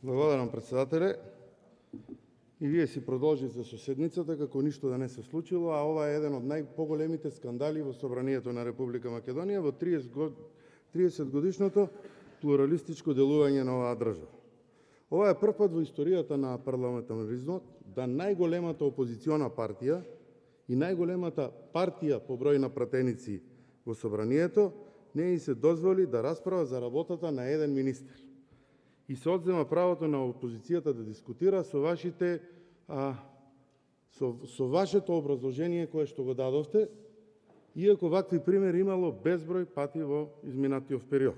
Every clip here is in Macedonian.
Благодарам, председателе. И вие си продолжите со седницата како ништо да не се случило, а ова е еден од поголемите скандали во Собранието на Република Македонија во 30-годишното плуралистичко делување на оваа држава. Ова е прв пат во историјата на парламентаризмот да најголемата опозициона партија и најголемата партија по број на пратеници во Собранието не се дозволи да расправа за работата на еден министер. И се одзема правото на опозицијата да дискутира со вашето образложение кое што го дадовте, иако вакви примери имало безброј пати во изминатиот период.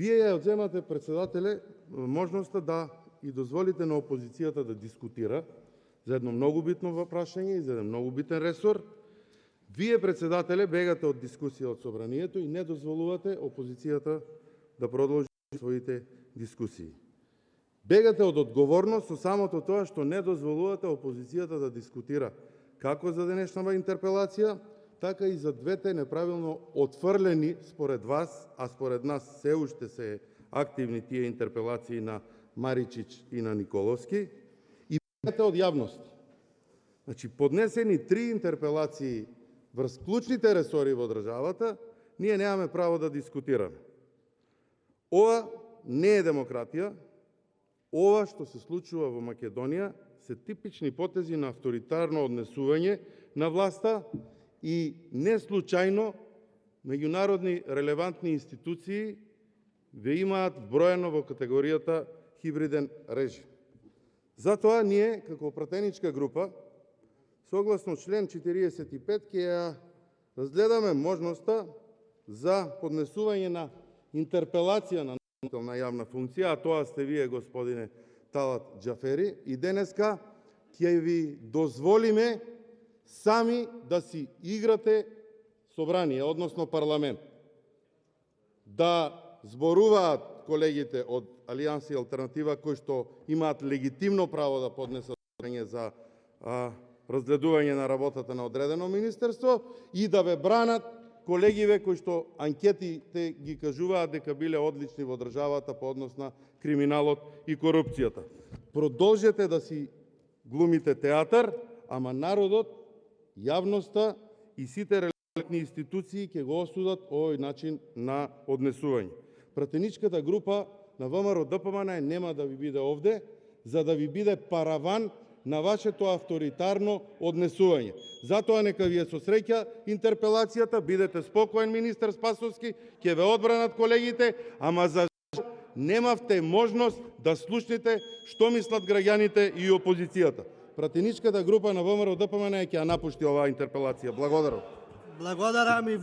Вие ја одземате, председателе, можноста да и дозволите на опозицијата да дискутира за едно многу битно прашање и за еден многу битен ресор. Вие, председателе, бегате од дискусија од Собранието и не дозволувате опозицијата да продолжи своите дискусии. Бегате од одговорност со самото тоа што не дозволувате опозицијата да дискутира како за денешната интерпелација, така и за двете неправилно отфрлени според вас, а според нас се уште се активни тие интерпелации на Маричич и на Николовски, и бегате од јавност. Значи, поднесени 3 интерпелации врз клучните ресори во државата, ние немаме право да дискутираме. Ова не е демократија. Ова што се случува во Македонија се типични потези на авторитарно однесување на власта и не случајно меѓународни релевантни институции ве имаат вброено во категоријата хибриден режим. Затоа ние, како пратеничка група, согласно член 45, ќе ја разгледаме можноста за поднесување на интерпелација на на јавна функција, а тоа сте вие, господине Талат Џафери, и денеска ќе ви дозволиме сами да си играте собрание, односно парламент. Да зборуваат колегите од Алијанс и Алтернатива, кои што имаат легитимно право да поднесат собрание за разгледување на работата на одредено министерство, и да ве бранат колегиве кои што анкетите ги кажуваат дека биле одлични во државата по однос на криминалот и корупцијата. Продолжете да си глумите театар, ама народот, јавноста и сите релевантни институции ќе го осудат овој начин на однесување. Пратеничката група на ВМРО ДПМН нема да ви биде овде, за да ви биде параван на вашето авторитарно однесување. Затоа нека ви е со среќа интерпелацијата, бидете спокоен, министер Спасовски, ќе ве одбранат колегите, ама за жал немавте можност да слушнете што мислат граѓаните и опозицијата. Пратеничката група на ВМРО ДПМН ќе ја напушти оваа интерпелација. Благодарам. Благодарам и